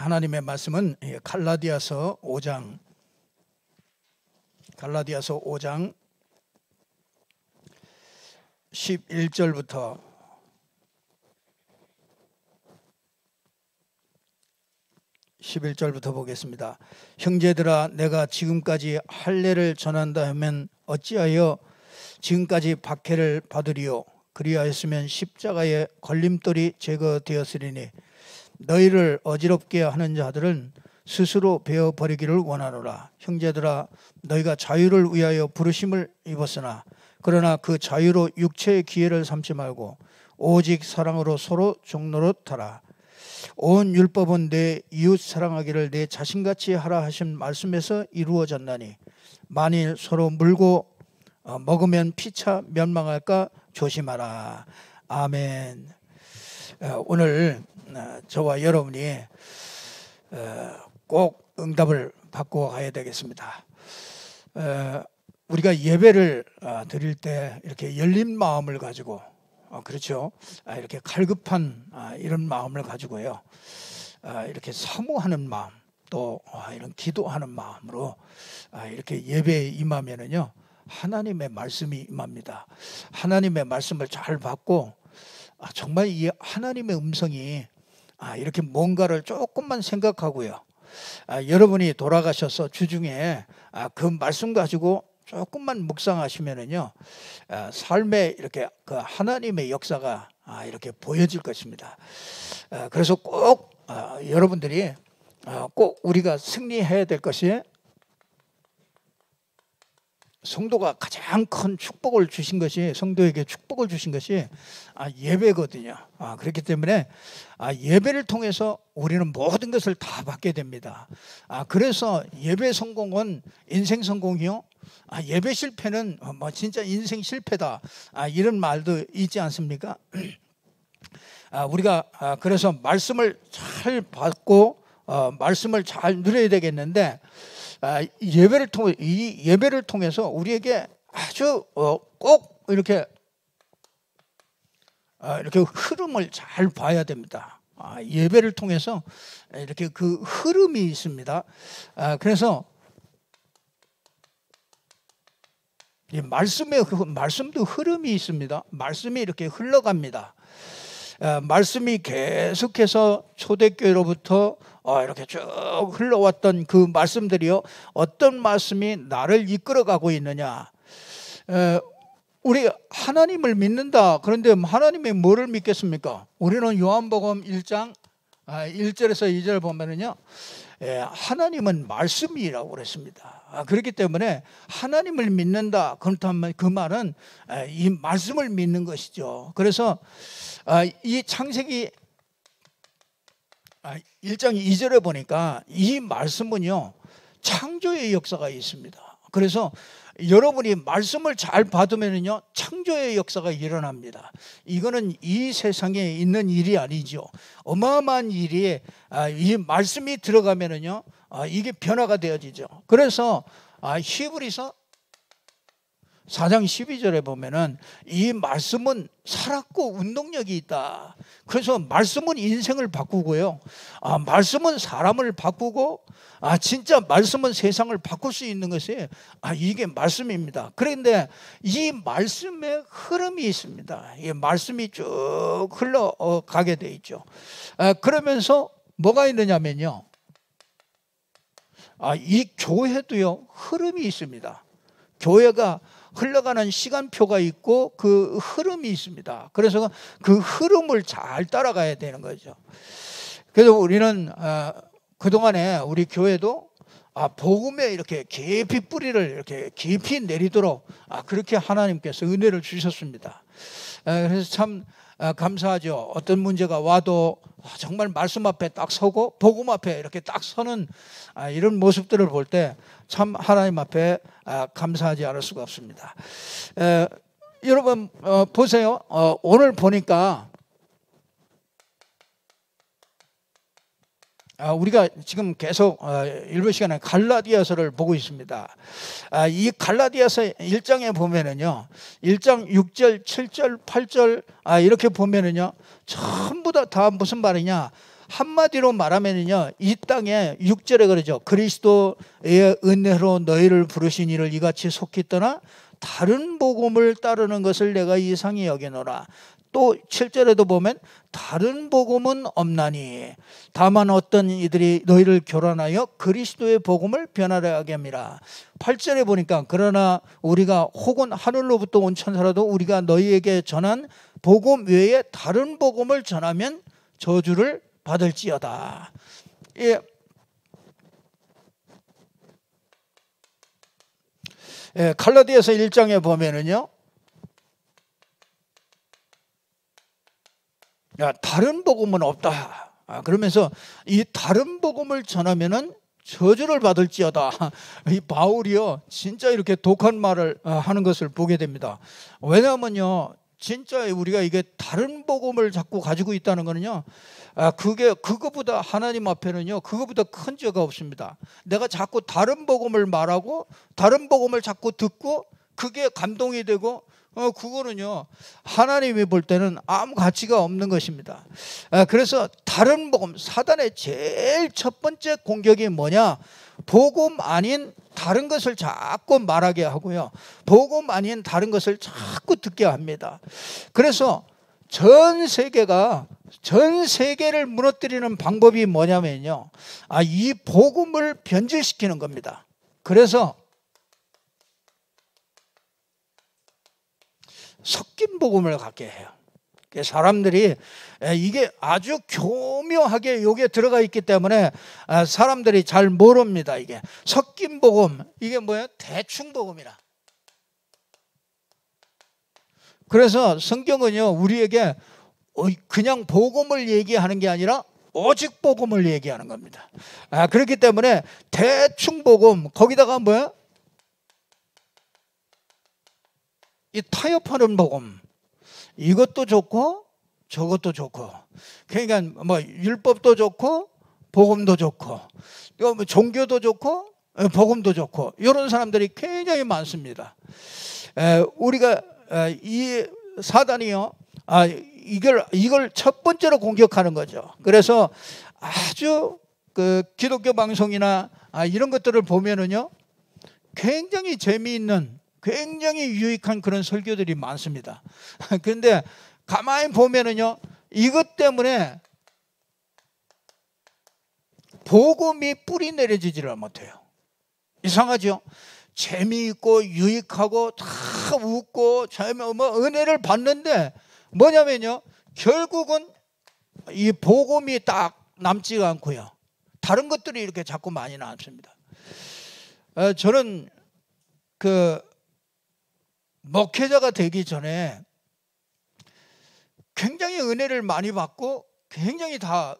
하나님의 말씀은 갈라디아서 5장 11절부터 11절부터 보겠습니다. 형제들아, 내가 지금까지 할례를 전한다 하면 어찌하여 지금까지 박해를 받으리요? 그리하였으면 십자가의 걸림돌이 제거되었으리니 너희를 어지럽게 하는 자들은 스스로 베어버리기를 원하노라. 형제들아, 너희가 자유를 위하여 부르심을 입었으나 그러나 그 자유로 육체의 기회를 삼지 말고 오직 사랑으로 서로 종노릇하라. 온 율법은 내 이웃 사랑하기를 내 자신같이 하라 하신 말씀에서 이루어졌나니 만일 서로 물고 먹으면 피차 멸망할까 조심하라. 아멘. 오늘 저와 여러분이 꼭 응답을 받고 가야 되겠습니다. 우리가 예배를 드릴 때 이렇게 열린 마음을 가지고, 그렇죠? 이렇게 갈급한 이런 마음을 가지고요, 이렇게 사모하는 마음, 또 이런 기도하는 마음으로 이렇게 예배에 임하면은요, 하나님의 말씀이 임합니다. 하나님의 말씀을 잘 받고 정말 이 하나님의 음성이 이렇게 뭔가를 조금만 생각하고요, 여러분이 돌아가셔서 주중에 그 말씀 가지고 조금만 묵상하시면은요, 삶에 이렇게 그 하나님의 역사가 이렇게 보여질 것입니다. 그래서 꼭 여러분들이 꼭 우리가 승리해야 될 것이, 성도가 가장 큰 축복을 주신 것이, 성도에게 축복을 주신 것이 예배거든요. 그렇기 때문에 예배를 통해서 우리는 모든 것을 다 받게 됩니다. 그래서 예배 성공은 인생 성공이요, 예배 실패는 진짜 인생 실패다, 이런 말도 있지 않습니까? 우리가 그래서 말씀을 잘 받고 말씀을 잘 누려야 되겠는데, 이 예배를 통해서 우리에게 아주 꼭 이렇게 흐름을 잘 봐야 됩니다. 예배를 통해서 이렇게 그 흐름이 있습니다. 그래서 이 말씀도 흐름이 있습니다. 말씀이 이렇게 흘러갑니다. 말씀이 계속해서 초대교회로부터 이렇게 쭉 흘러왔던 그 말씀들이요, 어떤 말씀이 나를 이끌어가고 있느냐. 우리 하나님을 믿는다. 그런데 하나님이 뭐를 믿겠습니까? 우리는 요한복음 1장 1절에서 2절 보면은요, 하나님은 말씀이라고 그랬습니다. 그렇기 때문에 하나님을 믿는다. 그렇다면 그 말은 이 말씀을 믿는 것이죠. 그래서 이 창세기 1장 2절에 보니까 이 말씀은요, 창조의 역사가 있습니다. 그래서 여러분이 말씀을 잘 받으면요, 창조의 역사가 일어납니다. 이거는 이 세상에 있는 일이 아니죠. 어마어마한 일이, 이 말씀이 들어가면요, 이게 변화가 되어지죠. 그래서 히브리서 4장 12절에 보면은 이 말씀은 살았고 운동력이 있다. 그래서 말씀은 인생을 바꾸고요, 말씀은 사람을 바꾸고, 진짜 말씀은 세상을 바꿀 수 있는 것이 이게 말씀입니다. 그런데 이 말씀에 흐름이 있습니다. 이 말씀이 쭉 흘러가게 돼 있죠. 그러면서 뭐가 있느냐면요, 이 교회도요, 흐름이 있습니다. 교회가 흘러가는 시간표가 있고 그 흐름이 있습니다. 그래서 그 흐름을 잘 따라가야 되는 거죠. 그래서 우리는 그동안에 우리 교회도 복음에 이렇게 깊이 뿌리를 이렇게 깊이 내리도록 그렇게 하나님께서 은혜를 주셨습니다. 그래서 참 감사하죠. 어떤 문제가 와도 정말 말씀 앞에 딱 서고 복음 앞에 이렇게 딱 서는 이런 모습들을 볼 때 참 하나님 앞에 감사하지 않을 수가 없습니다. 여러분 보세요. 오늘 보니까 우리가 지금 계속 일부 시간에 갈라디아서를 보고 있습니다. 이 갈라디아서 1장에 보면은요, 1장 6절, 7절, 8절 이렇게 보면은요, 전부 다 무슨 말이냐, 한마디로 말하면요, 이 땅에 6절에 그러죠. 그리스도의 은혜로 너희를 부르신 이를 이같이 속히 떠나 다른 복음을 따르는 것을 내가 이상히 여기노라. 또 7절에도 보면 다른 복음은 없나니 다만 어떤 이들이 너희를 교란하여 그리스도의 복음을 변하게 하게 함이라. 8절에 보니까 그러나 우리가 혹은 하늘로부터 온 천사라도 우리가 너희에게 전한 복음 외에 다른 복음을 전하면 저주를 받을지어다. 예. 예, 갈라디아서 1장에 보면은요, 야, 다른 복음은 없다. 그러면서 이 다른 복음을 전하면은 저주를 받을지어다. 이 바울이요, 진짜 이렇게 독한 말을 하는 것을 보게 됩니다. 왜냐하면요, 진짜 우리가 이게 다른 복음을 자꾸 가지고 있다는 거는요, 그거보다 하나님 앞에는요, 그거보다 큰 죄가 없습니다. 내가 자꾸 다른 복음을 말하고 다른 복음을 자꾸 듣고 그게 감동이 되고 그거는요, 하나님이 볼 때는 아무 가치가 없는 것입니다. 그래서 다른 복음, 사단의 제일 첫 번째 공격이 뭐냐? 복음 아닌 다른 것을 자꾸 말하게 하고요, 복음 아닌 다른 것을 자꾸 듣게 합니다. 그래서 전 세계를 무너뜨리는 방법이 뭐냐면요, 이 복음을 변질시키는 겁니다. 그래서 섞인 복음을 갖게 해요. 사람들이 이게 아주 교묘하게 여기에 들어가 있기 때문에 사람들이 잘 모릅니다. 이게 섞인 복음, 이게 뭐예요? 대충 복음이라. 그래서 성경은요, 우리에게 그냥 복음을 얘기하는 게 아니라 오직 복음을 얘기하는 겁니다. 그렇기 때문에 대충 복음, 거기다가 뭐예요? 이 타협하는 복음, 이것도 좋고 저것도 좋고, 그러니까 뭐 율법도 좋고 복음도 좋고, 뭐 종교도 좋고 복음도 좋고, 이런 사람들이 굉장히 많습니다. 우리가 이 사단이요, 이걸 첫 번째로 공격하는 거죠. 그래서 아주 그 기독교 방송이나 이런 것들을 보면은요, 굉장히 재미있는, 굉장히 유익한 그런 설교들이 많습니다. 그런데 가만히 보면은요, 이것 때문에 복음이 뿌리 내려지지를 못해요. 이상하죠? 재미있고 유익하고 다 웃고 은혜를 받는데 뭐냐면요, 결국은 이 복음이 딱 남지가 않고요, 다른 것들이 이렇게 자꾸 많이 남습니다. 저는 그 목회자가 되기 전에 굉장히 은혜를 많이 받고, 굉장히 다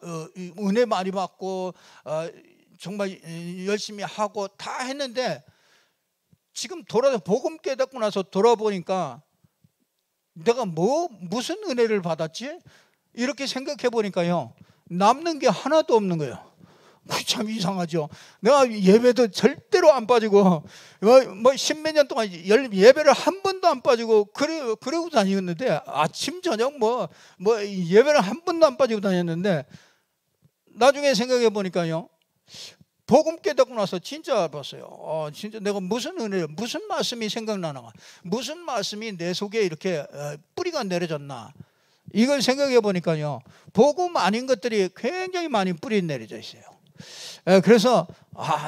은혜 많이 받고 정말 열심히 하고 다 했는데, 지금 복음 깨닫고 나서 돌아보니까 내가 무슨 은혜를 받았지? 이렇게 생각해 보니까요, 남는 게 하나도 없는 거예요. 참 이상하죠. 내가 예배도 절대로 안 빠지고 뭐 십몇 년 동안 예배를 한 번도 안 빠지고 그러고 다녔는데, 아침 저녁 뭐 예배를 한 번도 안 빠지고 다녔는데, 나중에 생각해 보니까요, 복음 깨닫고 나서 진짜 봤어요. 진짜 내가 무슨 은혜, 무슨 말씀이 생각나나, 무슨 말씀이 내 속에 이렇게 뿌리가 내려졌나, 이걸 생각해 보니까요, 복음 아닌 것들이 굉장히 많이 뿌리 내려져 있어요. 그래서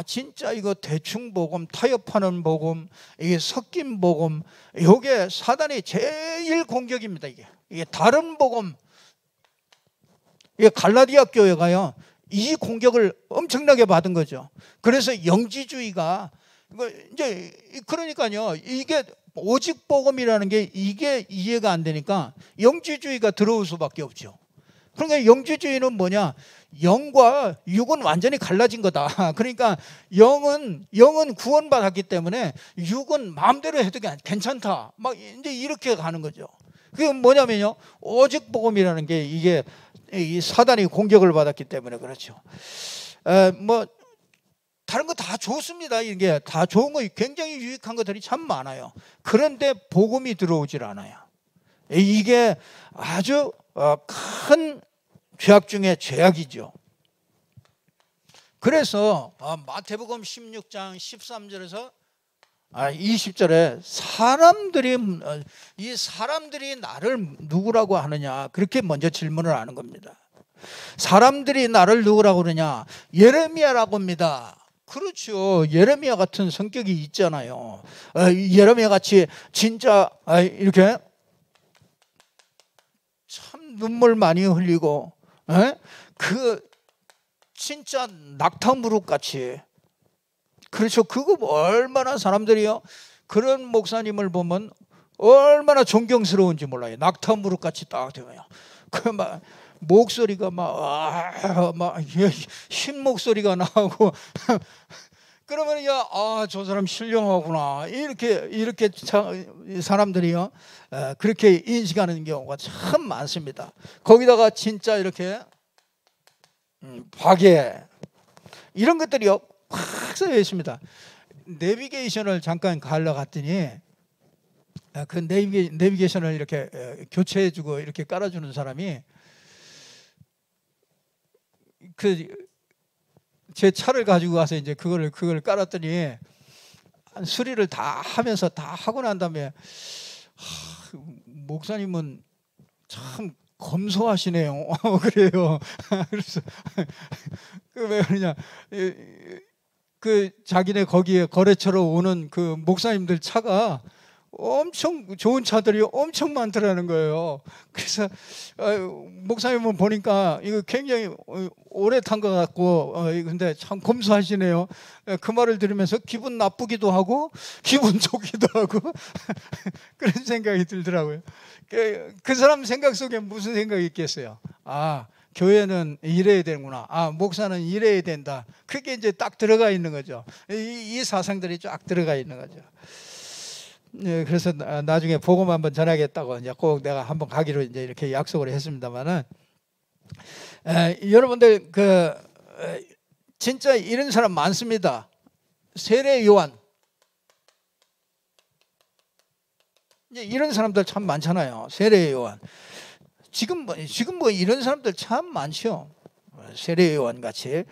진짜 이거 대충 복음, 타협하는 복음, 이게 섞인 복음, 이게 사단의 제일 공격입니다. 이게 다른 복음, 이게 갈라디아 교회가요, 이 공격을 엄청나게 받은 거죠. 그래서 영지주의가 이제, 그러니까요, 이게 오직 복음이라는 게 이게 이해가 안 되니까 영지주의가 들어올 수밖에 없죠. 그러니까 영지주의는 뭐냐? 영과 육은 완전히 갈라진 거다. 그러니까 영은 구원받았기 때문에 육은 마음대로 해도 괜찮다. 막 이제 이렇게 가는 거죠. 그게 뭐냐면요, 오직 복음이라는 게 이게 이 사단이 공격을 받았기 때문에 그렇죠. 뭐 다른 거 다 좋습니다. 이게 다 좋은 거, 굉장히 유익한 것들이 참 많아요. 그런데 복음이 들어오질 않아요. 이게 아주 큰 죄악 중에 죄악이죠. 그래서 마태복음 16장 13절에서 20절에 이 사람들이 나를 누구라고 하느냐, 그렇게 먼저 질문을 하는 겁니다. 사람들이 나를 누구라고 그러냐? 예레미야라고 합니다. 그렇죠. 예레미야 같은 성격이 있잖아요. 예레미야 같이 진짜 이렇게 참 눈물 많이 흘리고 그 진짜 낙타무릎 같이, 그렇죠. 그거 얼마나 사람들이요, 그런 목사님을 보면 얼마나 존경스러운지 몰라요. 낙타무릎 같이 딱 되고요. 그 막 목소리가 막 흰 목소리가 나오고 그러면 저 사람 신령하구나, 이렇게 사람들이요 그렇게 인식하는 경우가 참 많습니다. 거기다가 진짜 이렇게 박해 이런 것들이요 팍 써져 있습니다. 내비게이션을 잠깐 가려 갔더니 그 내비게이션을 이렇게 교체해주고 이렇게 깔아주는 사람이 제 차를 가지고 가서 이제 그걸 깔았더니 수리를 다 하면서 다 하고 난 다음에 목사님은 참 검소하시네요. 그래요. 그래서 왜 그러냐, 그 자기네 거기에 거래처로 오는 그 목사님들 차가 엄청 좋은 차들이 엄청 많더라는 거예요. 그래서 목사님은 보니까 이거 굉장히 오래 탄 것 같고 근데 참 검소하시네요. 그 말을 들으면서 기분 나쁘기도 하고 기분 좋기도 하고 그런 생각이 들더라고요. 그 사람 생각 속에 무슨 생각이 있겠어요? 교회는 이래야 되는구나. 목사는 이래야 된다. 그게 이제 딱 들어가 있는 거죠. 이 사상들이 쫙 들어가 있는 거죠. 네, 그래서 나중에 복음 한번 전하겠다고 이제 꼭 내가 한번 가기로 이제 이렇게 약속을 했습니다만은, 여러분들 진짜 이런 사람 많습니다. 세례 요한, 이제 이런 사람들 참 많잖아요. 세례 요한. 지금 뭐 이런 사람들 참 많죠. 세례 요한 같이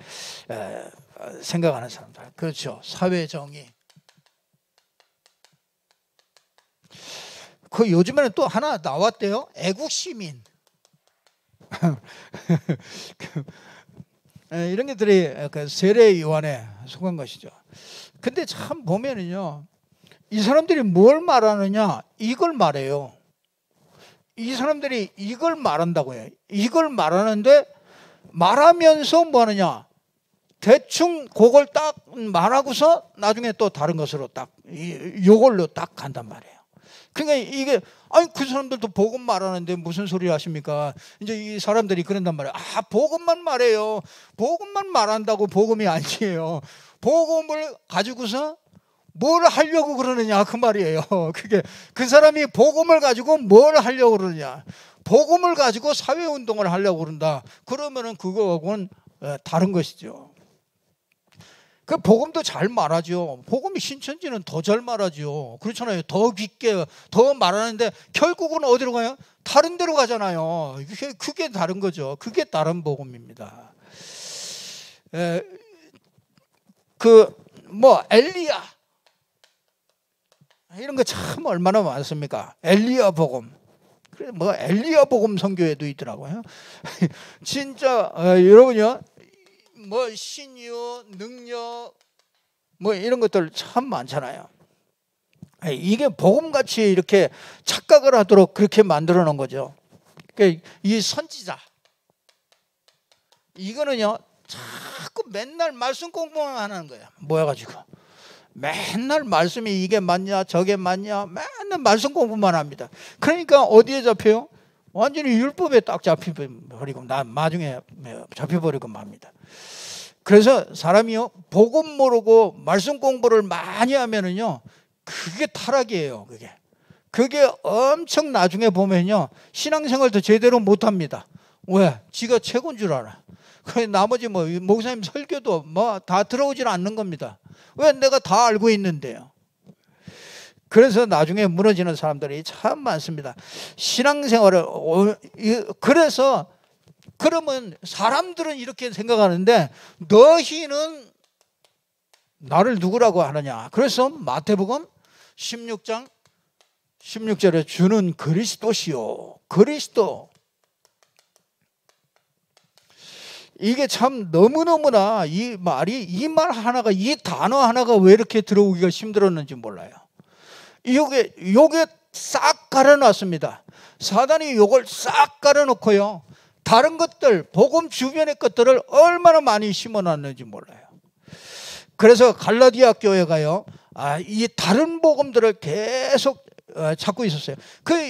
생각하는 사람들. 그렇죠. 사회 정의. 그 요즘에는 또 하나 나왔대요. 애국 시민. 이런 것들이 세례 요한에 속한 것이죠. 근데 참 보면은요, 이 사람들이 뭘 말하느냐, 이걸 말해요. 이 사람들이 이걸 말한다고 해요. 이걸 말하는데 말하면서 뭐 하느냐, 대충 그걸 딱 말하고서 나중에 또 다른 것으로 딱 요걸로 딱 간단 말이에요. 그러니까 이게 그 사람들도 복음 말하는데 무슨 소리 하십니까? 이제 이 사람들이 그런단 말이에요. 복음만 말해요. 복음만 말한다고 복음이 아니에요. 복음을 가지고서 뭘 하려고 그러느냐, 그 말이에요. 그게 그 사람이 복음을 가지고 뭘 하려고 그러느냐. 복음을 가지고 사회운동을 하려고 그런다. 그러면은 그거하고는 다른 것이죠. 그 복음도 잘 말하죠. 복음이 신천지는 더 잘 말하죠. 그렇잖아요. 더 깊게 더 말하는데 결국은 어디로 가요? 다른 데로 가잖아요. 그게 다른 거죠. 그게 다른 복음입니다. 엘리야 이런 거 참 얼마나 많습니까? 엘리야 복음. 그래 엘리야 복음 선교에도 있더라고요. 진짜 여러분요. 신유, 능력, 이런 것들 참 많잖아요. 이게 복음같이 이렇게 착각을 하도록 그렇게 만들어 놓은 거죠. 그러니까 이 선지자, 이거는요, 자꾸 맨날 말씀 공부만 하는 거예요. 모여가지고. 맨날 말씀이 이게 맞냐, 저게 맞냐, 맨날 말씀 공부만 합니다. 그러니까 어디에 잡혀요? 완전히 율법에 딱 잡혀버리고, 나중에 잡혀버리고 맙니다. 그래서 사람이요, 복음 모르고 말씀 공부를 많이 하면은요, 그게 타락이에요. 그게 엄청 나중에 보면요, 신앙생활도 제대로 못합니다. 왜? 지가 최고인 줄 알아. 나머지 목사님 설교도 다 들어오질 않는 겁니다. 왜? 내가 다 알고 있는데요. 그래서 나중에 무너지는 사람들이 참 많습니다. 신앙생활을, 그래서 그러면 사람들은 이렇게 생각하는데 너희는 나를 누구라고 하느냐. 그래서 마태복음 16장 16절에 주는 그리스도시요. 그리스도. 이게 참 너무너무나 이 말 하나가, 이 단어 하나가 왜 이렇게 들어오기가 힘들었는지 몰라요. 요게 싹 가려놨습니다. 사단이 요걸 싹 가려놓고요, 다른 것들, 복음 주변의 것들을 얼마나 많이 심어놨는지 몰라요. 그래서 갈라디아 교회가요, 이 다른 복음들을 계속 찾고 있었어요.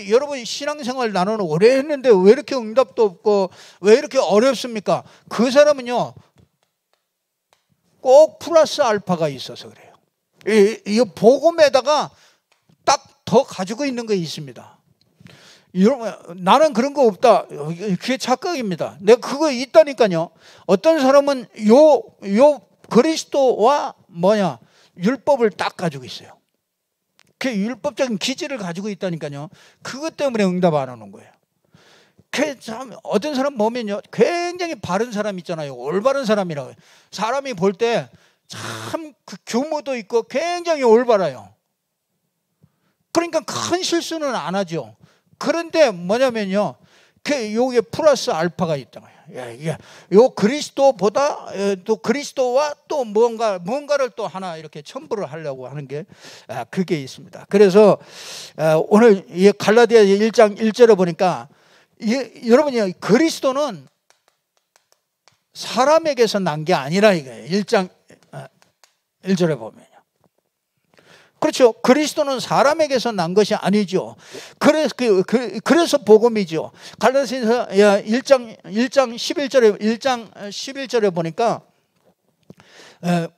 여러분 신앙생활 나는 오래 했는데 왜 이렇게 응답도 없고 왜 이렇게 어렵습니까? 그 사람은요, 꼭 플러스 알파가 있어서 그래요. 이 복음에다가 딱 더 가지고 있는 게 있습니다. 여러분, 나는 그런 거 없다, 그게 착각입니다. 내가 그거 있다니까요. 어떤 사람은 요 그리스도와 율법을 딱 가지고 있어요. 그 율법적인 기질을 가지고 있다니까요. 그것 때문에 응답 안 오는 거예요. 참 어떤 사람 보면요, 굉장히 바른 사람 있잖아요. 올바른 사람이라고. 사람이 볼 때 참 그 규모도 있고 굉장히 올바라요. 그러니까 큰 실수는 안 하죠. 그런데 뭐냐면요, 요게 플러스 알파가 있다. 요 그리스도보다 또 그리스도와 또 뭔가를 또 하나 이렇게 첨부를 하려고 하는 게 그게 있습니다. 그래서 오늘 이 갈라디아 1장 1절에 보니까 여러분이 그리스도는 사람에게서 난 게 아니라 이거예요. 1장 1절에 보면요. 그렇죠. 그리스도는 사람에게서 난 것이 아니죠. 그래서 복음이죠. 갈라디아서 1장 11절에 보니까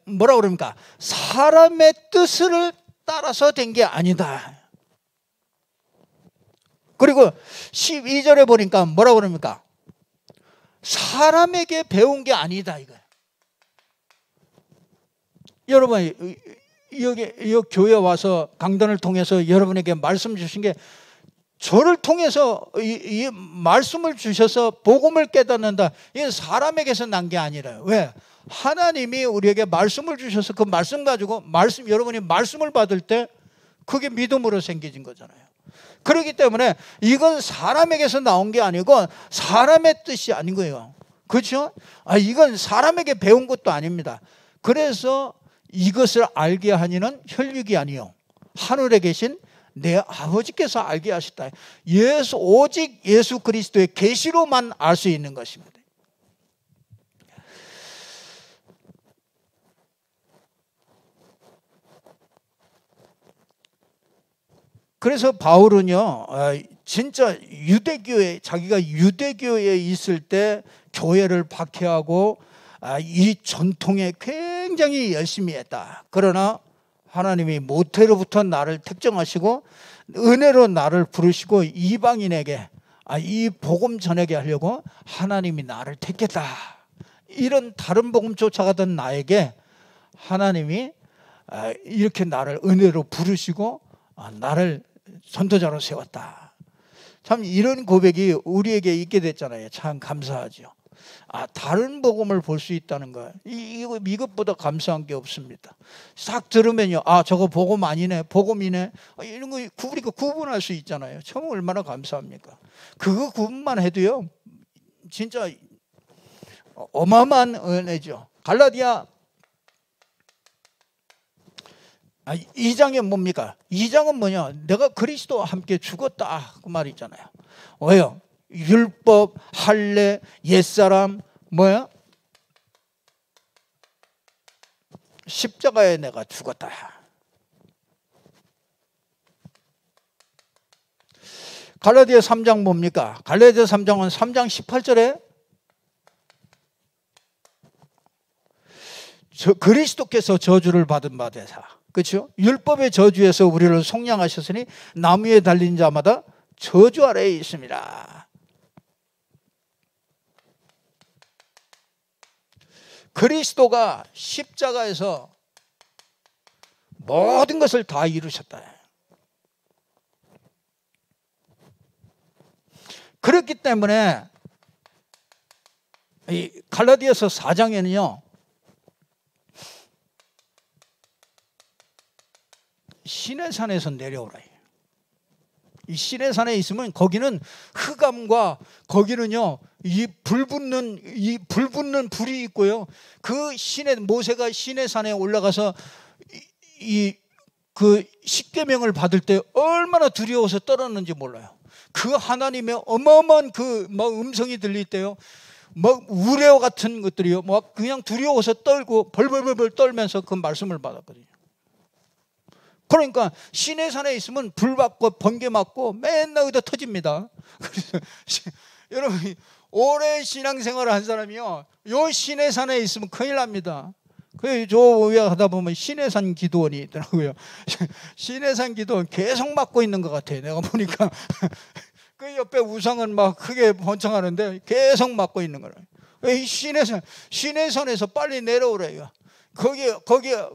뭐라고 그럽니까? 사람의 뜻을 따라서 된 게 아니다. 그리고 12절에 보니까 뭐라고 그럽니까? 사람에게 배운 게 아니다 이거예요. 여러분, 여기 교회 와서 강단을 통해서 여러분에게 말씀 주신 게, 저를 통해서 이 말씀을 주셔서 복음을 깨닫는다. 이게 사람에게서 난 게 아니라요. 왜? 하나님이 우리에게 말씀을 주셔서 그 말씀 가지고 여러분이 말씀을 받을 때 그게 믿음으로 생겨진 거잖아요. 그렇기 때문에 이건 사람에게서 나온 게 아니고 사람의 뜻이 아닌 거예요. 그렇죠? 이건 사람에게 배운 것도 아닙니다. 그래서 이것을 알게 하니는 혈육이 아니요 하늘에 계신 내 아버지께서 알게 하셨다. 오직 예수 그리스도의 계시로만 알 수 있는 것입니다. 그래서 바울은요, 진짜 자기가 유대교에 있을 때 교회를 박해하고 이 전통에 굉장히 열심히 했다. 그러나 하나님이 모태로부터 나를 택정하시고 은혜로 나를 부르시고 이방인에게 이 복음 전하게 하려고 하나님이 나를 택했다. 이런 다른 복음 쫓아가던 나에게 하나님이 이렇게 나를 은혜로 부르시고 나를 선도자로 세웠다. 참 이런 고백이 우리에게 있게 됐잖아요. 참 감사하죠. 다른 복음을 볼 수 있다는 거, 이것보다 감사한 게 없습니다. 싹 들으면요, 저거 복음 아니네, 복음이네, 이런 거 우리가 구분할 수 있잖아요. 참 얼마나 감사합니까? 그거 구분만 해도요, 진짜 어마어마한 은혜죠. 갈라디아 2장에 뭡니까? 2장은 뭐냐? 내가 그리스도와 함께 죽었다, 그 말이 있잖아요. 왜요? 율법, 할례, 옛사람, 십자가에 내가 죽었다. 갈라디아 3장 뭡니까? 갈라디아 3장은 3장 18절에 그리스도께서 저주를 받은 바 되사, 그렇죠? 율법의 저주에서 우리를 속량하셨으니 나무에 달린 자마다 저주 아래에 있습니다. 그리스도가 십자가에서 모든 것을 다 이루셨다. 그렇기 때문에 이 갈라디아서 4장에는요 시내산에서 내려오라. 이 시내산에 있으면 거기는 흑암과 거기는요 이 불 붙는 불이 있고요. 그 모세가 시내산에 올라가서 그 십계명을 받을 때 얼마나 두려워서 떨었는지 몰라요. 그 하나님의 어마어마한 그 막 음성이 들릴 때요, 막 우레와 같은 것들이요, 막 그냥 두려워서 떨고 벌벌벌 떨면서 그 말씀을 받았거든요. 그러니까 시내산에 있으면 불 받고 번개 맞고 맨날 어디다 터집니다. 그래서 여러분 오래 신앙생활을 한 사람이요, 요 시내산에 있으면 큰일 납니다. 저 위에 하다 보면 시내산 기도원이 있더라고요. 시내산 기도원 계속 맞고 있는 것 같아요. 내가 보니까 그 옆에 우상은 막 크게 번창하는데 계속 맞고 있는 거예요. 이 시내산에서 빨리 내려오래요.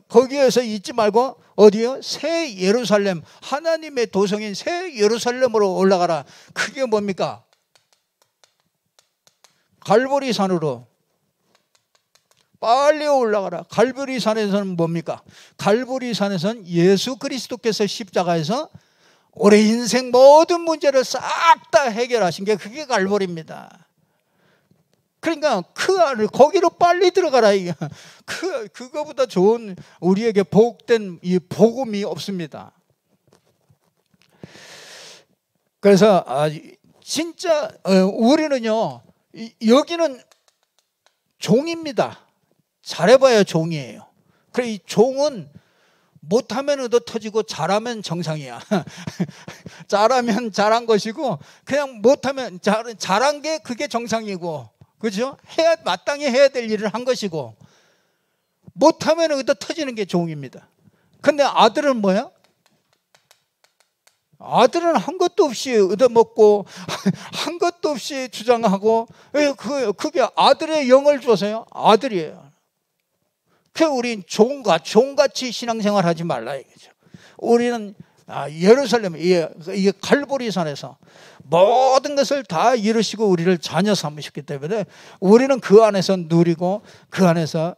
거기에서 있지 말고 어디요? 새 예루살렘, 하나님의 도성인 새 예루살렘으로 올라가라. 그게 뭡니까? 갈보리산으로 빨리 올라가라. 갈보리산에서는 뭡니까? 갈보리산에서는 예수 그리스도께서 십자가에서 우리 인생 모든 문제를 싹 다 해결하신 게 그게 갈보리입니다. 그러니까 거기로 빨리 들어가라. 그거보다 좋은 우리에게 복된 이 복음이 없습니다. 그래서 진짜 우리는요 여기는 종입니다. 잘해봐야 종이에요. 그래 이 종은 못하면 얻어 터지고 잘하면 정상이야. 잘하면 잘한 것이고 그냥 못하면 잘한 게 그게 정상이고, 그죠? 마땅히 해야 될 일을 한 것이고, 못하면 얻어 터지는 게 종입니다. 근데 아들은 뭐야? 아들은 한 것도 없이 얻어먹고 한 것도 없이 주장하고, 그게 아들의 영을 줘서요 아들이에요. 우린 종같이 신앙생활 하지 말라 이거죠. 우리는 예루살렘 이 갈보리산에서 모든 것을 다 이루시고 우리를 자녀 삼으셨기 때문에 우리는 그 안에서 누리고 그 안에서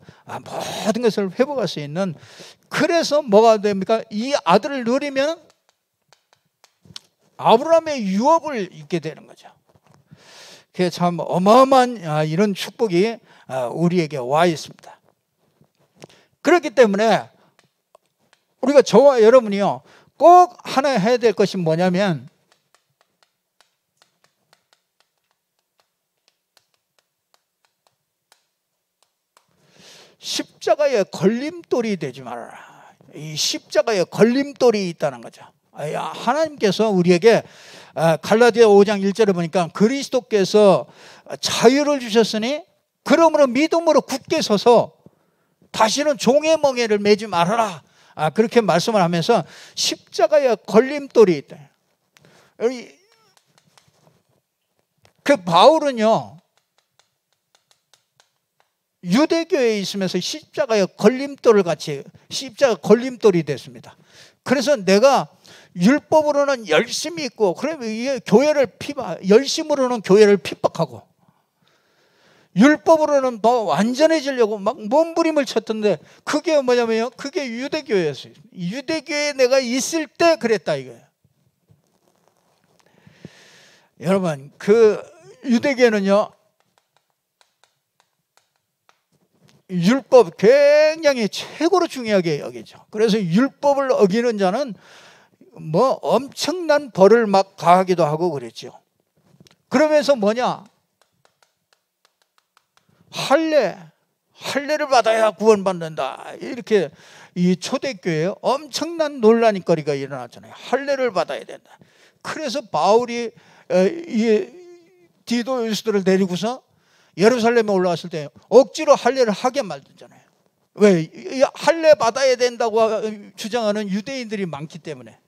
모든 것을 회복할 수 있는, 그래서 뭐가 됩니까? 이 아들을 누리면 아브라함의 유업을 입게 되는 거죠. 그게 참 어마어마한 이런 축복이 우리에게 와 있습니다. 그렇기 때문에 우리가 저와 여러분이요 꼭 하나 해야 될 것이 뭐냐면 십자가의 걸림돌이 되지 말아라. 이 십자가의 걸림돌이 있다는 거죠. 하나님께서 우리에게 갈라디아 5장 1절에 보니까 그리스도께서 자유를 주셨으니 그러므로 믿음으로 굳게 서서 다시는 종의 멍에를 매지 말아라. 그렇게 말씀을 하면서 십자가의 걸림돌이 있다. 그 바울은요 유대교에 있으면서 십자가의 걸림돌을 같이 십자가 걸림돌이 됐습니다. 그래서 내가 율법으로는 열심히 있고, 그러면 이게 열심으로는 교회를 핍박하고, 율법으로는 더 완전해지려고 막 몸부림을 쳤던데, 그게 뭐냐면요, 그게 유대교였어요. 유대교에 내가 있을 때 그랬다 이거예요. 여러분, 그 유대교는요 율법 굉장히 최고로 중요하게 여기죠. 그래서 율법을 어기는 자는 뭐 엄청난 벌을 막 가하기도 하고 그랬죠. 그러면서 뭐냐, 할례를 받아야 구원받는다, 이렇게 이 초대교회에 엄청난 논란거리가 일어났잖아요. 할례를 받아야 된다. 그래서 바울이 이 디도 유스들을 데리고서 예루살렘에 올라왔을 때 억지로 할례를 하게 만들잖아요. 왜? 할례 받아야 된다고 주장하는 유대인들이 많기 때문에.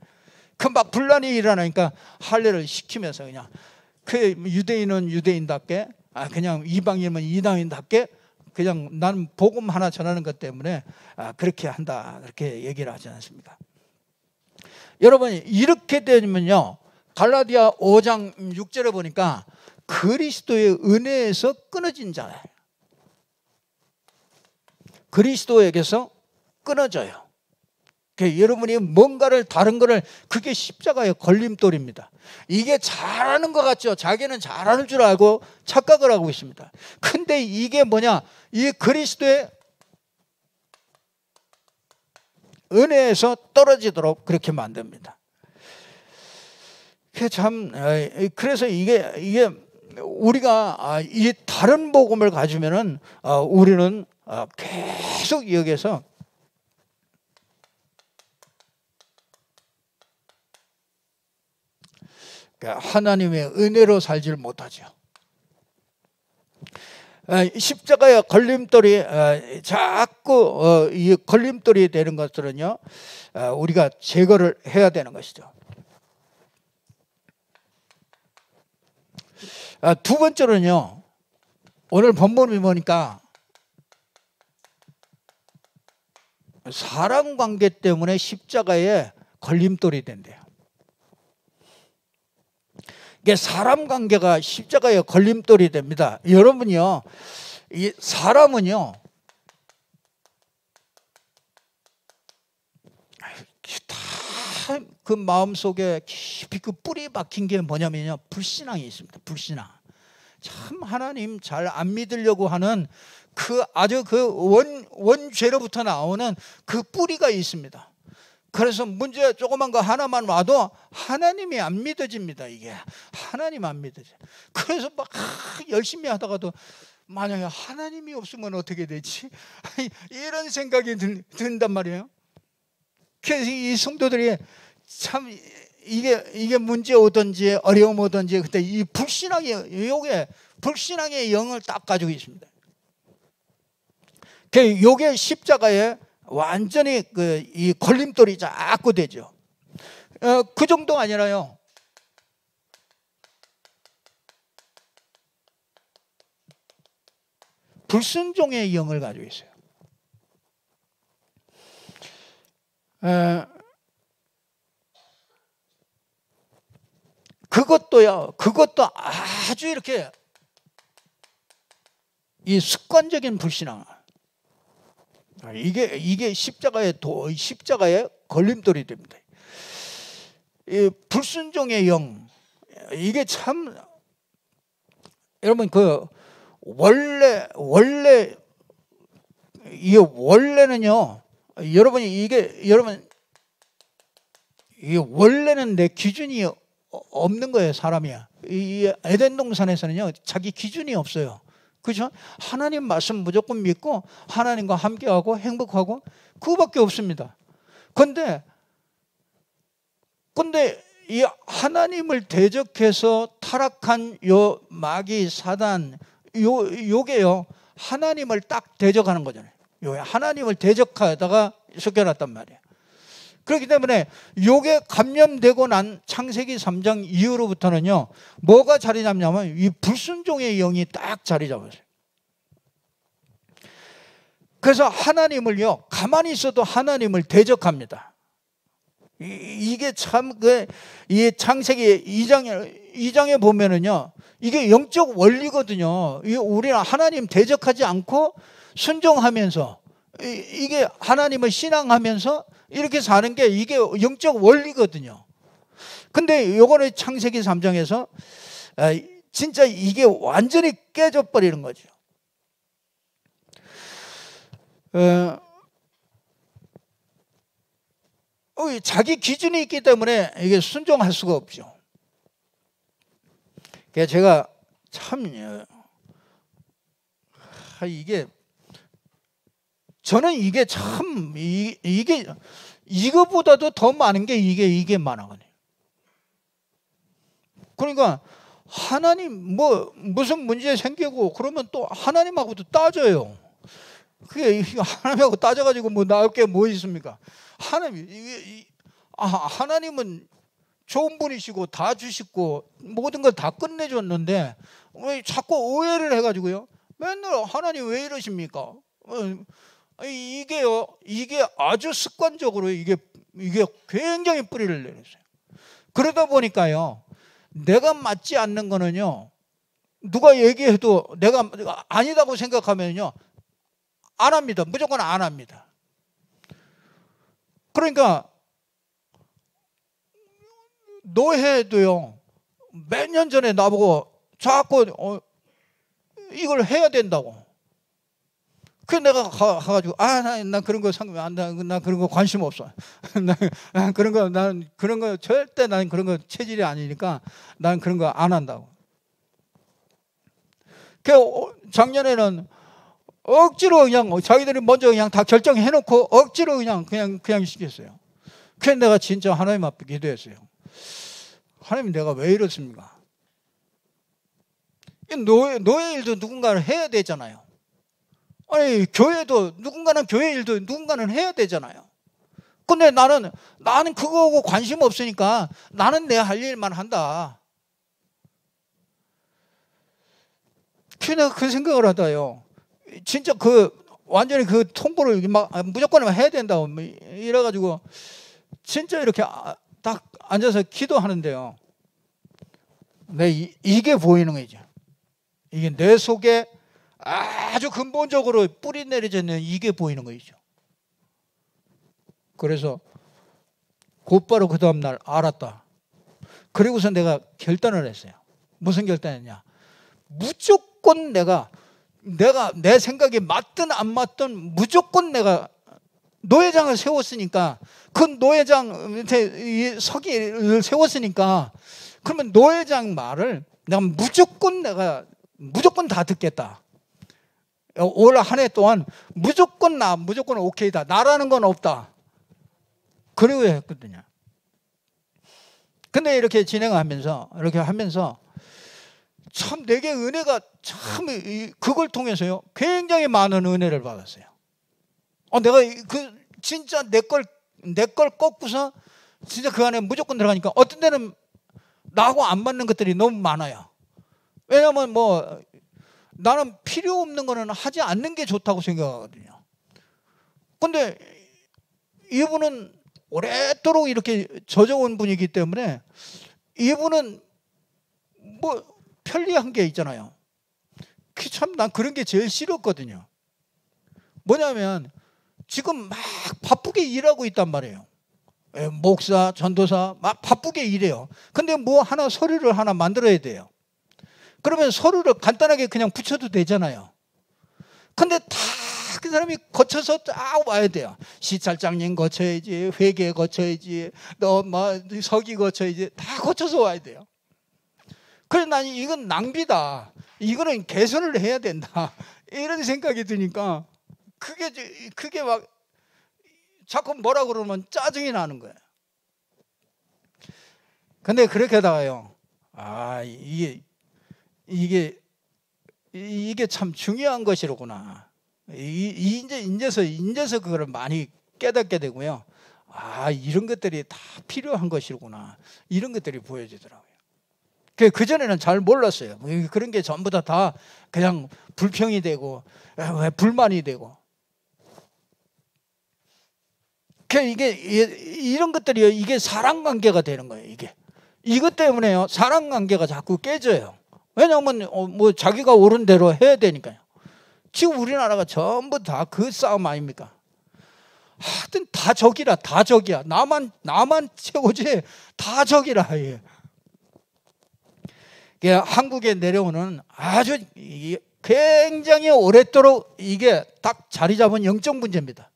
그 막 분란이 일어나니까 할례를 시키면서 그냥 그 유대인은 유대인답게, 그냥 이방인은 이방인답게 그냥 나는 복음 하나 전하는 것 때문에 그렇게 한다, 그렇게 얘기를 하지 않습니까? 여러분, 이렇게 되면요 갈라디아 5장 6절에 보니까 그리스도의 은혜에서 끊어진 자예요. 그리스도에게서 끊어져요. 여러분이 뭔가를 다른 거를, 그게 십자가의 걸림돌입니다. 이게 잘하는 것 같죠? 자기는 잘하는 줄 알고 착각을 하고 있습니다. 근데 이게 뭐냐? 이 그리스도의 은혜에서 떨어지도록 그렇게 만듭니다. 그래서 이게 우리가 이 다른 복음을 가지면은 우리는 계속 여기서 하나님의 은혜로 살지를 못하죠. 십자가의 걸림돌이 자꾸 이 걸림돌이 되는 것들은요, 우리가 제거를 해야 되는 것이죠. 두 번째로는요, 오늘 본문을 보니까 사람 관계 때문에 십자가에 걸림돌이 된대요. 이게 사람 관계가 십자가에 걸림돌이 됩니다. 여러분이요, 이 사람은요, 다 그 마음속에 깊이 그 뿌리 박힌 게 뭐냐면요, 불신앙이 있습니다. 불신앙. 참 하나님 잘 안 믿으려고 하는 아주 원죄로부터 나오는 그 뿌리가 있습니다. 그래서 문제 조그만 거 하나만 와도 하나님이 안 믿어집니다. 이게 하나님 안 믿어져. 그래서 막 열심히 하다가도 만약에 하나님이 없으면 어떻게 되지? 이런 생각이 든단 말이에요. 그래서 이 성도들이 참 이게 문제 오든지 어려움 오든지, 그때 이 불신앙의 영을 딱 가지고 있습니다. 요게 십자가에 완전히 이 걸림돌이 자꾸 되죠. 그 정도 아니라요, 불순종의 영을 가지고 있어요. 그것도 아주 이렇게 이 습관적인 불신앙. 이게 십자가의 걸림돌이 됩니다. 이 불순종의 영, 이게 참, 여러분 원래는요, 여러분 이게 원래는 내 기준이 없는 거예요, 사람이야. 이 에덴 동산에서는요, 자기 기준이 없어요. 그렇죠? 하나님 말씀 무조건 믿고 하나님과 함께하고 행복하고 그거밖에 없습니다. 근데 이 하나님을 대적해서 타락한 요 마귀 사단, 요게요, 하나님을 딱 대적하는 거잖아요. 하나님을 대적하다가 쫓겨났단 말이에요. 그렇기 때문에 요게 감염되고 난 창세기 3장 이후로부터는요, 뭐가 자리 잡냐면 이 불순종의 영이 딱 자리 잡았어요. 그래서 하나님을요, 가만히 있어도 하나님을 대적합니다. 이게 참 이 창세기 2장에 보면은요, 이게 영적 원리거든요. 우리는 하나님 대적하지 않고 순종하면서, 이게 하나님을 신앙하면서 이렇게 사는 게 이게 영적 원리거든요. 근데 요거는 창세기 3장에서 진짜 이게 완전히 깨져버리는 거죠. 자기 기준이 있기 때문에 이게 순종할 수가 없죠. 그래서 제가 참 저는 이게 참 이거보다도 더 많은 게 이게 많아거든요. 그러니까 하나님 무슨 문제 생기고 그러면 또 하나님하고도 따져요. 그게 하나님하고 따져가지고 나을 게 뭐 있습니까? 하나님은 좋은 분이시고 다 주시고 모든 걸 다 끝내줬는데 왜 자꾸 오해를 해가지고요, 맨날 하나님 왜 이러십니까? 이게 아주 습관적으로 이게 굉장히 뿌리를 내렸어요. 그러다 보니까요, 내가 맞지 않는 거는요, 누가 얘기해도 내가 아니다고 생각하면요, 안 합니다. 무조건 안 합니다. 그러니까 노회도요, 몇 년 전에 나보고 자꾸 이걸 해야 된다고. 그래서 내가 가가지고 나 그런 거 나 그런 거 관심 없어. 난 그런 거 절대 난 그런 거 체질이 아니니까 난 그런 거 안 한다고. 그 작년에는 억지로 그냥 자기들이 먼저 그냥 다 결정해 놓고 억지로 그냥 시켰어요. 그래서 내가 진짜 하나님 앞에 기도했어요. 하나님, 내가 왜 이렇습니까? 노예 일도 누군가는 해야 되잖아요. 아니, 교회도 누군가는 교회 일도 누군가는 해야 되잖아요. 근데 나는 그거하고 관심 없으니까 나는 내 할 일만 한다. 내가 그 생각을 하다요. 진짜 완전히 그 통보를 막 무조건 해야 된다고 이래가지고 진짜 이렇게 딱 앉아서 기도하는데요. 이게 보이는 거죠. 이게 내 속에 아주 근본적으로 뿌리 내려져 있는 이게 보이는 거죠. 그래서 곧바로 그 다음날 알았다. 그리고서 내가 결단을 했어요. 무슨 결단이냐? 무조건 내가 내 생각이 맞든 안 맞든 무조건 내가 노회장을 세웠으니까, 그 노회장 서기를 세웠으니까, 그러면 노회장 말을 내가 무조건 다 듣겠다. 올 한 해 동안 무조건 오케이다. 나라는 건 없다. 그리고 했거든요. 근데 이렇게 이렇게 하면서 참 내게 은혜가 참 그걸 통해서요 굉장히 많은 은혜를 받았어요. 내가 진짜 내 걸 꺾고서 진짜 그 안에 무조건 들어가니까 어떤 때는 나하고 안 맞는 것들이 너무 많아요. 왜냐면 나는 필요 없는 거는 하지 않는 게 좋다고 생각하거든요. 근데 이분은 오랫도록 이렇게 젖어온 분이기 때문에 이분은 편리한 게 있잖아요. 참 난 그런 게 제일 싫었거든요. 뭐냐면 지금 막 바쁘게 일하고 있단 말이에요. 목사, 전도사 막 바쁘게 일해요. 근데 서류를 하나 만들어야 돼요. 그러면 서류를 간단하게 그냥 붙여도 되잖아요. 근데 다 그 사람이 거쳐서 딱 와야 돼요. 시찰장님 거쳐야지, 회계 거쳐야지, 서기 거쳐야지, 다 거쳐서 와야 돼요. 그래서 나는 이건 낭비다. 이거는 개선을 해야 된다. 이런 생각이 드니까 그게 막 자꾸 뭐라 그러면 짜증이 나는 거예요. 근데 그렇게 하다가요. 이게 참 중요한 것이로구나. 인제서 그걸 많이 깨닫게 되고요. 이런 것들이 다 필요한 것이구나. 이런 것들이 보여지더라고요. 그전에는 잘 몰랐어요. 그런 게 전부 다 그냥 불평이 되고 불만이 되고. 이런 것들이요. 이게 사랑관계가 되는 거예요. 이것 때문에요. 사랑관계가 자꾸 깨져요. 왜냐하면 자기가 옳은 대로 해야 되니까요. 지금 우리나라가 전부 다 그 싸움 아닙니까? 하여튼 다 적이야. 나만 최고지. 다 적이라. 한국에 내려오는 아주 굉장히 오랫도록 이게 딱 자리 잡은 영적 문제입니다.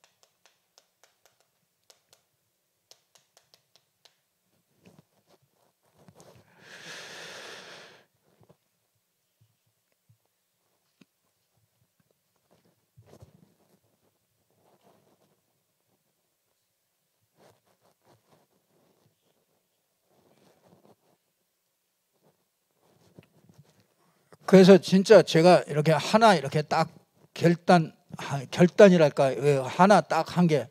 그래서 진짜 제가 이렇게 하나 이렇게 딱 결단이랄까 하나 딱 한 게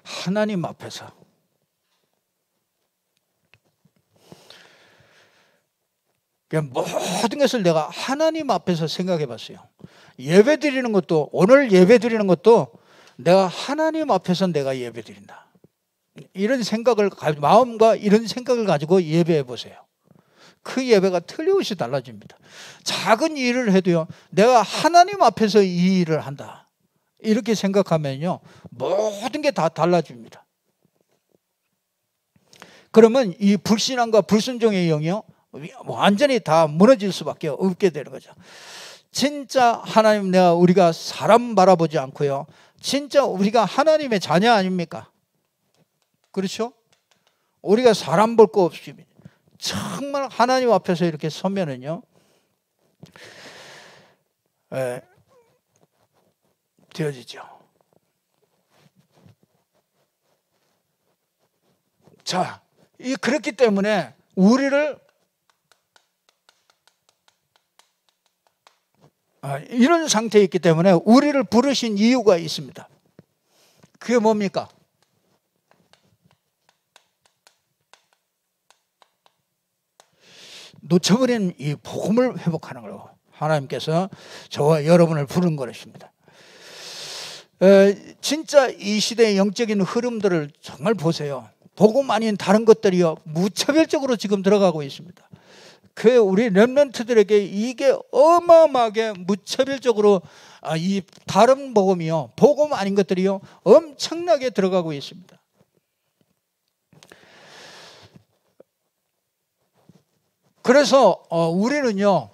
하나님 앞에서 모든 것을 내가 하나님 앞에서 생각해 봤어요. 예배 드리는 것도 오늘 예배 드리는 것도 내가 하나님 앞에서 내가 예배 드린다. 이런 생각을 마음과 이런 생각을 가지고 예배해 보세요. 그 예배가 틀림없이 달라집니다. 작은 일을 해도요, 내가 하나님 앞에서 이 일을 한다, 이렇게 생각하면요, 모든 게 다 달라집니다. 그러면 이 불신앙과 불순종의 영이요, 완전히 다 무너질 수밖에 없게 되는 거죠. 진짜 하나님, 우리가 사람 바라보지 않고요, 진짜 우리가 하나님의 자녀 아닙니까? 그렇죠? 우리가 사람 볼 거 없이 정말 하나님 앞에서 이렇게 서면은요, 되어지죠. 자, 그렇기 때문에 우리를 이런 상태에 있기 때문에 우리를 부르신 이유가 있습니다. 그게 뭡니까? 놓쳐버린 이 복음을 회복하는 걸로 하나님께서 저와 여러분을 부른 것입니다. 진짜 이 시대의 영적인 흐름들을 정말 보세요. 복음 아닌 다른 것들이요, 무차별적으로 지금 들어가고 있습니다. 그 우리 렘넌트들에게 이게 어마어마하게 무차별적으로 이 다른 복음이요, 복음 아닌 것들이요, 엄청나게 들어가고 있습니다. 그래서 우리는요,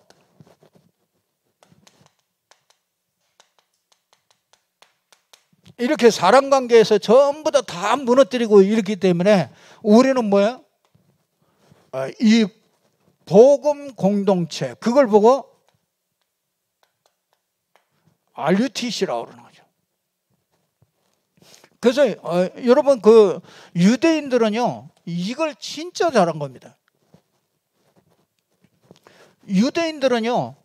이렇게 사람 관계에서 전부 다 무너뜨리고 이렇기 때문에 우리는 뭐야? 이 복음 공동체, 그걸 보고 RUTC라고 그러는 거죠. 그래서 여러분, 그 유대인들은요, 이걸 진짜 잘한 겁니다. 유대인들은요,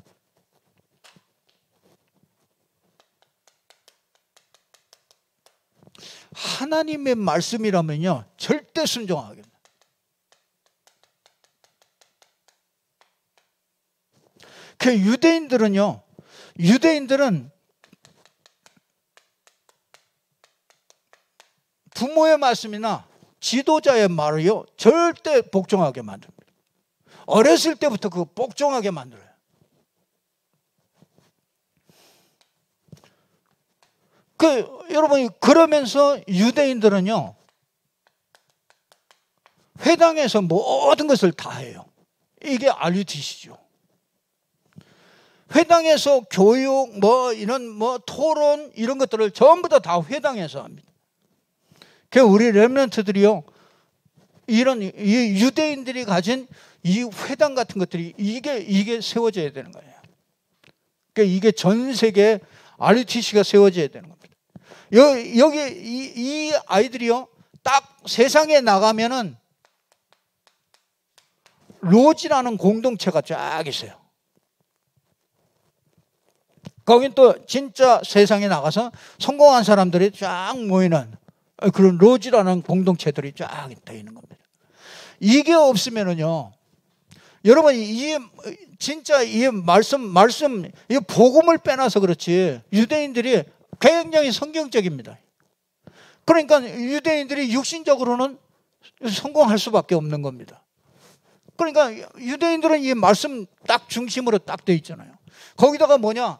하나님의 말씀이라면요, 절대 순종하게 합니다. 그 유대인들은 부모의 말씀이나 지도자의 말을요, 절대 복종하게 만듭니다. 어렸을 때부터 그 복종하게 만들어요. 여러분이 그러면서 유대인들은요, 회당에서 모든 것을 다 해요. 이게 RUTC죠. 회당에서 교육, 이런 토론, 이런 것들을 전부 다 회당에서 합니다. 그래서 우리 렘넌트들이요, 이런 이 유대인들이 가진 이 회당 같은 것들이 이게 세워져야 되는 거예요. 그러니까 이게 전 세계 RUTC가 세워져야 되는 겁니다. 여기 이 아이들이요, 딱 세상에 나가면은 로지라는 공동체가 쫙 있어요. 거긴 또 진짜 세상에 나가서 성공한 사람들이 쫙 모이는 그런 로지라는 공동체들이 쫙 되어 있는 겁니다. 이게 없으면은요, 여러분, 진짜 이 말씀, 이 복음을 빼놔서 그렇지, 유대인들이 굉장히 성경적입니다. 그러니까 유대인들이 육신적으로는 성공할 수밖에 없는 겁니다. 그러니까 유대인들은 이 말씀 딱 중심으로 딱 돼 있잖아요. 거기다가 뭐냐,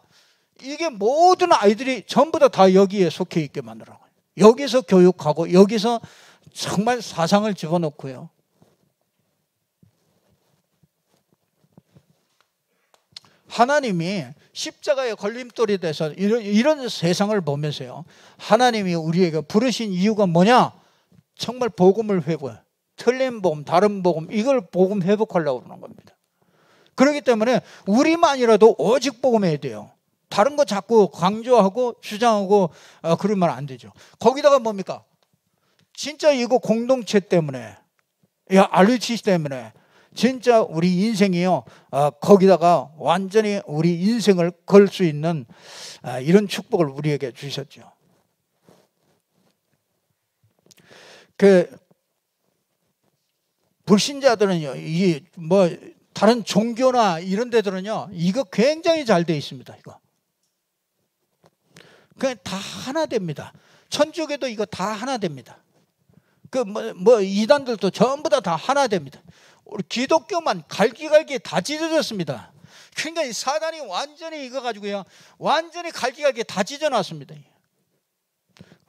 이게 모든 아이들이 전부 다 여기에 속해 있게 만들어요. 여기서 교육하고 여기서 정말 사상을 집어넣고요. 하나님이 십자가의 걸림돌이 돼서 이런 세상을 보면서요, 하나님이 우리에게 부르신 이유가 뭐냐? 정말 복음을 회복해, 틀린 복음, 다른 복음, 이걸 복음 회복하려고 그러는 겁니다. 그렇기 때문에 우리만이라도 오직 복음해야 돼요. 다른 거 자꾸 강조하고 주장하고 그러면 안 되죠. 거기다가 뭡니까? 진짜 이거 공동체 때문에, RUTC 때문에 진짜 우리 인생이요, 거기다가 완전히 우리 인생을 걸 수 있는 이런 축복을 우리에게 주셨죠. 불신자들은요, 다른 종교나 이런 데들은요, 이거 굉장히 잘 돼 있습니다. 이거 그냥 다 하나 됩니다. 천주교도 이거 다 하나 됩니다. 이단들도 전부 다 하나 됩니다. 우리 기독교만 갈기갈기 다 찢어졌습니다. 그러니까 이 사단이 완전히 이거 가지고요, 완전히 갈기갈기 다 찢어놨습니다.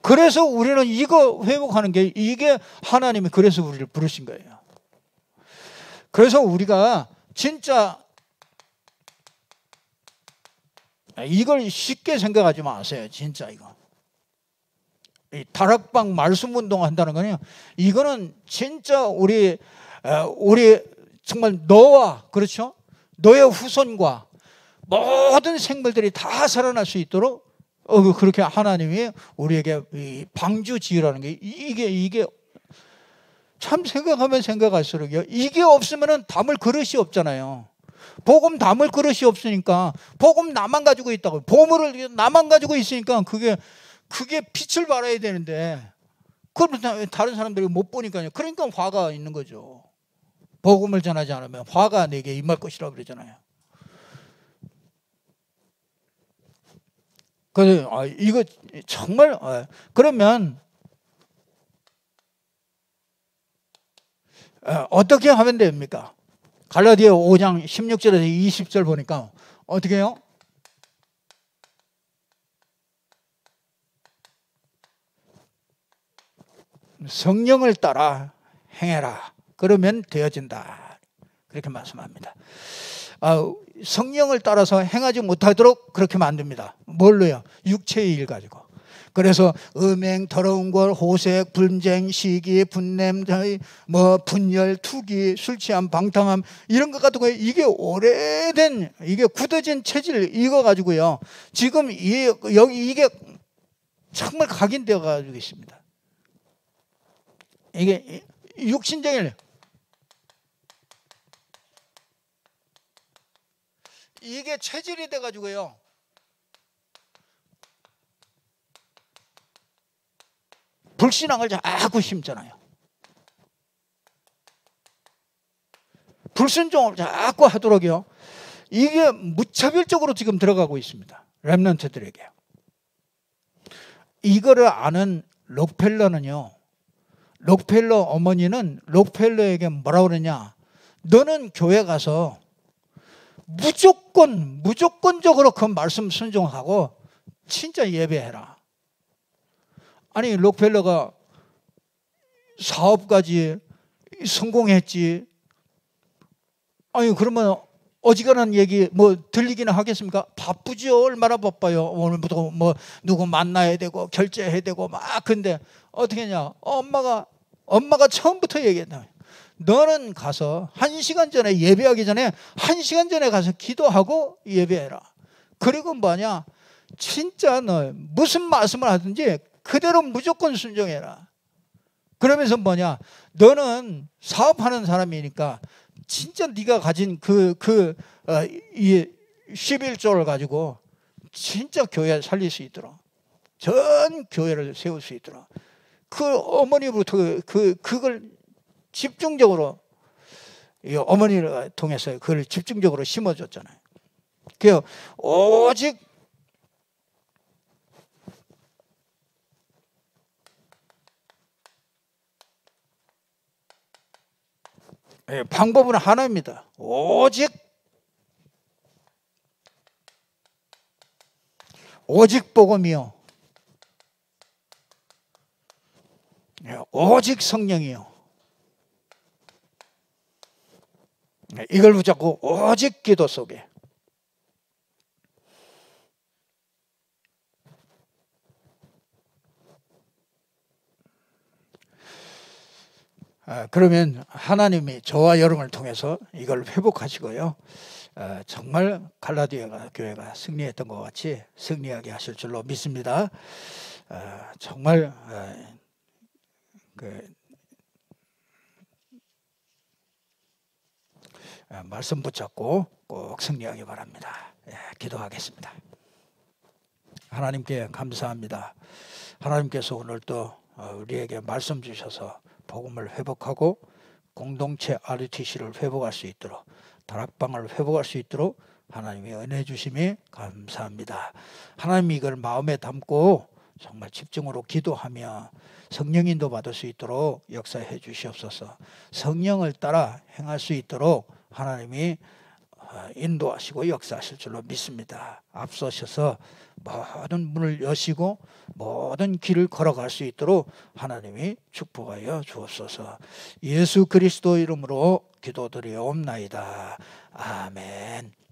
그래서 우리는 이거 회복하는 게, 이게 하나님이 그래서 우리를 부르신 거예요. 그래서 우리가 진짜 이걸 쉽게 생각하지 마세요. 진짜 이거. 이 다락방 말씀 운동 한다는 거는, 이거는 진짜 우리 정말 너와, 그렇죠? 너의 후손과 모든 생물들이 다 살아날 수 있도록 그렇게 하나님이 우리에게 방주 지으라는 게, 이게 참 생각하면 생각할수록요, 이게 없으면 담을 그릇이 없잖아요. 복음 담을 그릇이 없으니까, 복음 나만 가지고 있다고, 보물을 나만 가지고 있으니까 그게 빛을 발해야 되는데, 그럼 다른 사람들이 못 보니까요. 그러니까 화가 있는 거죠. 복음을 전하지 않으면 화가 내게 임할 것이라고 그러잖아요. 그래서 이거 정말, 그러면 어떻게 하면 됩니까? 갈라디아 5장 16절에서 20절 보니까 어떻게 해요? 성령을 따라 행해라. 그러면 되어진다. 그렇게 말씀합니다. 성령을 따라서 행하지 못하도록 그렇게 만듭니다. 뭘로요? 육체의 일 가지고. 그래서 음행, 더러운 것, 호색, 분쟁, 시기, 분냄, 분열, 투기, 술 취함, 방탕함, 이런 것 가지고, 이게 오래된, 이게 굳어진 체질, 이거 가지고요, 지금 이게 정말 각인되어 가지고 있습니다. 이게 육신적인, 이게 체질이 돼 가지고요, 불신앙을 자꾸 심잖아요. 불순종을 자꾸 하도록요, 이게 무차별적으로 지금 들어가고 있습니다. 렘넌트들에게. 이거를 아는 록펠러는요, 록펠러 어머니는 록펠러에게 뭐라고 그러냐, 너는 교회 가서 무조건적으로 그 말씀 순종하고 진짜 예배해라. 아니, 록펠러가 사업까지 성공했지. 아니, 그러면 어지간한 얘기 들리기는 하겠습니까? 바쁘죠. 얼마나 바빠요. 오늘부터 누구 만나야 되고 결제해야 되고 막. 근데 어떻게 했냐, 엄마가 처음부터 얘기했다. 너는 가서 1시간 전에, 예배하기 전에 1시간 전에 가서 기도하고 예배해라. 그리고 뭐냐, 진짜 너 무슨 말씀을 하든지 그대로 무조건 순종해라. 그러면서 뭐냐, 너는 사업하는 사람이니까 진짜 네가 가진 이 11조를 가지고 진짜 교회 살릴 수 있도록, 전 교회를 세울 수 있도록, 그 어머니부터 그걸 집중적으로, 어머니를 통해서 그걸 집중적으로 심어줬잖아요. 그 오직 방법은 하나입니다. 오직 복음이요, 오직 성령이요, 이걸 붙잡고 오직 기도 속에. 그러면 하나님이 저와 여러분을 통해서 이걸 회복하시고요, 정말 갈라디아 교회가 승리했던 것 같이 승리하게 하실 줄로 믿습니다. 정말 말씀 붙잡고 꼭 승리하기 바랍니다. 기도하겠습니다. 하나님께 감사합니다. 하나님께서 오늘 또 우리에게 말씀 주셔서 복음을 회복하고 공동체 RUTC를 회복할 수 있도록, 다락방을 회복할 수 있도록 하나님의 은혜 주심이 감사합니다. 하나님이 이걸 마음에 담고 정말 집중으로 기도하며 성령 인도 받을 수 있도록 역사해 주시옵소서. 성령을 따라 행할 수 있도록 하나님이 인도하시고 역사하실 줄로 믿습니다. 앞서셔서 모든 문을 여시고 모든 길을 걸어갈 수 있도록 하나님이 축복하여 주옵소서. 예수 그리스도 이름으로 기도드리옵나이다. 아멘.